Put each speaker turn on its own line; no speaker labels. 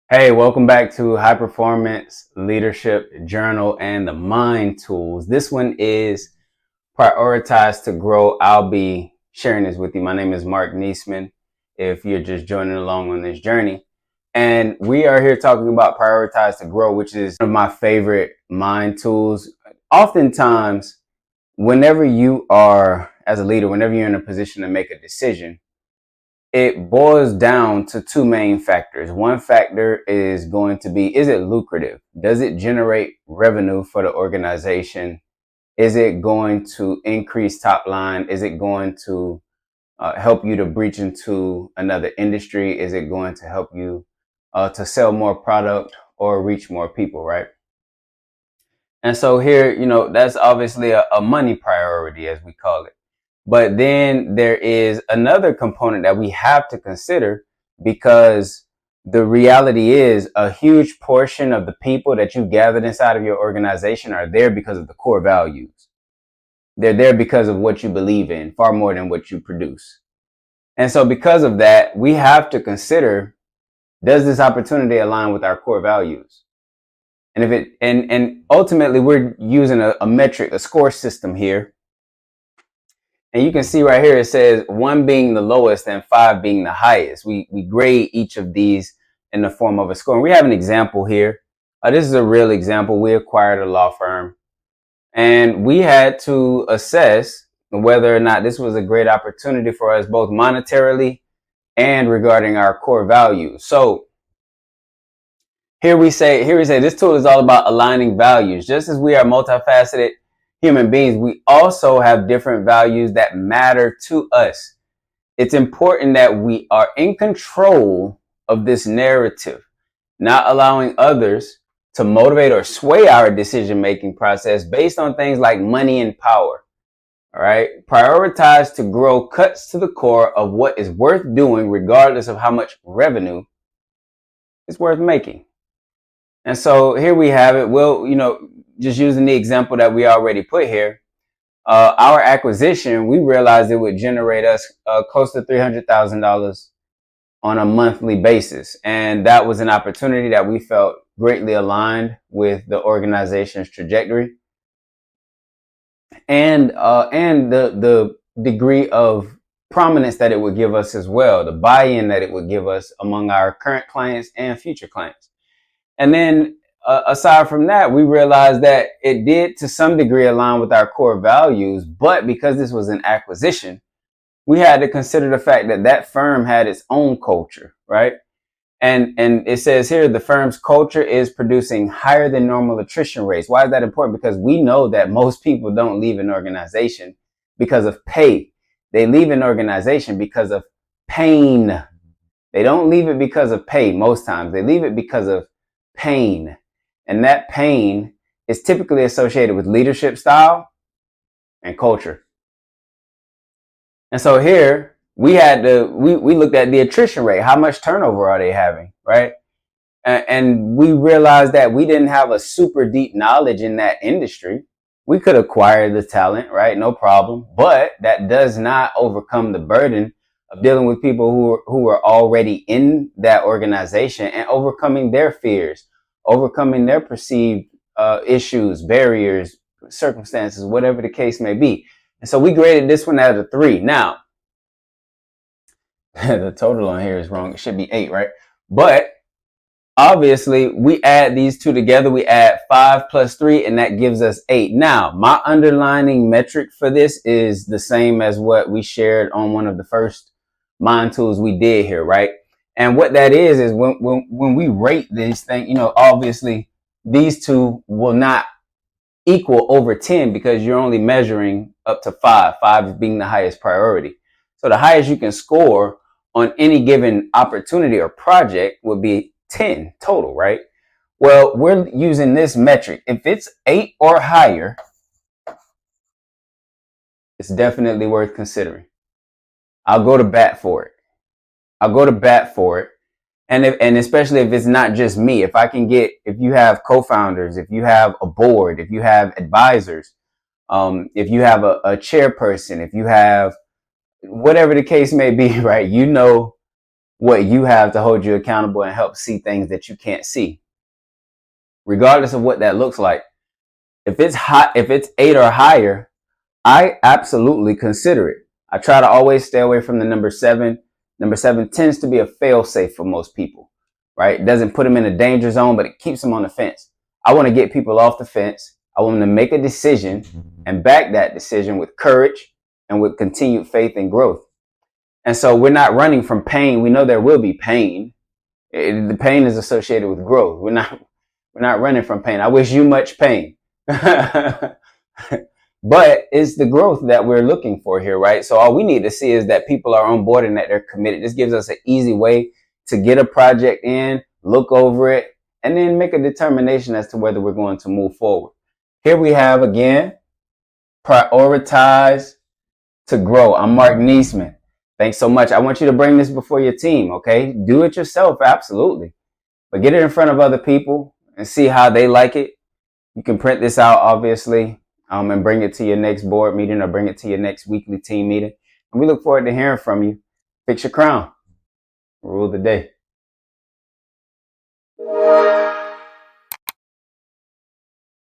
Hey, welcome back to High Performance Leadership Journal and the Mind Tools. This one is Prioritize to Grow. I'll be sharing this with you. My name is Marq Neasman, if you're just joining along on this journey. And we are here talking about Prioritize to Grow, which is one of my favorite mind tools. Oftentimes, whenever you are, as a leader, whenever you're in a position to make a decision, it boils down to two main factors. One factor is going to be, is it lucrative? Does it generate revenue for the organization? Is it going to increase top line? Is it going to help you to breach into another industry? Is it going to help you to sell more product or reach more people, right? And so here, that's obviously a money priority, as we call it. But then there is another component that we have to consider, because the reality is a huge portion of the people that you gathered inside of your organization are there because of the core values. They're there because of what you believe in, far more than what you produce. And so because of that, we have to consider, does this opportunity align with our core values? And if it, and ultimately we're using a metric, a score system here. And you can see right here, it says 1 being the lowest and 5 being the highest. We grade each of these in the form of a score. And we have an example here. This is a real example. We acquired a law firm, and we had to assess whether or not this was a great opportunity for us, both monetarily and regarding our core values. So here we say this tool is all about aligning values. Just as we are multifaceted human beings, we also have different values that matter to us. It's important that we are in control of this narrative, not allowing others to motivate or sway our decision-making process based on things like money and power. All right. Prioritize to Grow cuts to the core of what is worth doing, regardless of how much revenue it's worth making. And so here we have it. Well, just using the example that we already put here, our acquisition, we realized it would generate us close to $300,000 on a monthly basis. And that was an opportunity that we felt greatly aligned with the organization's trajectory and the degree of prominence that it would give us as well, the buy-in that it would give us among our current clients and future clients. And then aside from that, we realized that it did to some degree align with our core values, but because this was an acquisition, we had to consider the fact that that firm had its own culture, right? And it says here, the firm's culture is producing higher than normal attrition rates. Why is that important? Because we know that most people don't leave an organization because of pay. They leave an organization because of pain. They don't leave it because of pay most times. They leave it because of pain. And that pain is typically associated with leadership style and culture. And so here we looked at the attrition rate. How much turnover are they having, right? And we realized that we didn't have a super deep knowledge in that industry. We could acquire the talent, right? No problem. But that does not overcome the burden of dealing with people who are already in that organization and overcoming their fears, overcoming their perceived issues, barriers, circumstances, whatever the case may be. And so we graded this one out of 3. Now, the total on here is wrong. It should be 8, right? But obviously, we add these two together. We add 5 plus 3, and that gives us 8. Now, my underlining metric for this is the same as what we shared on one of the first mind tools we did here, right? And what that is when we rate these things, obviously these two will not equal over 10 because you're only measuring up to 5, 5 being the highest priority. So the highest you can score on any given opportunity or project would be 10 total, right? Well, we're using this metric. If it's 8 or higher, it's definitely worth considering. I'll go to bat for it. And especially if it's not just me, if you have co-founders, if you have a board, if you have advisors, if you have a chairperson, if you have whatever the case may be, right? You know what you have to hold you accountable and help see things that you can't see, regardless of what that looks like. If it's hot, if it's 8 or higher, I absolutely consider it. I try to always stay away from the number 7. Number 7 tends to be a fail safe for most people, right? It doesn't put them in a danger zone, but it keeps them on the fence. I want to get people off the fence. I want them to make a decision and back that decision with courage and with continued faith and growth. And so we're not running from pain. We know there will be pain. The pain is associated with growth. We're not running from pain. I wish you much pain. But it's the growth that we're looking for here, right? So all we need to see is that people are on board and that they're committed. This gives us an easy way to get a project in, look over it, and then make a determination as to whether we're going to move forward. Here we have, again, prioritize to grow. I'm Marq Neasman. Thanks so much. I want you to bring this before your team, okay? Do it yourself, absolutely. But get it in front of other people and see how they like it. You can print this out, obviously, and bring it to your next board meeting or bring it to your next weekly team meeting. And we look forward to hearing from you. Fix your crown. Rule the day.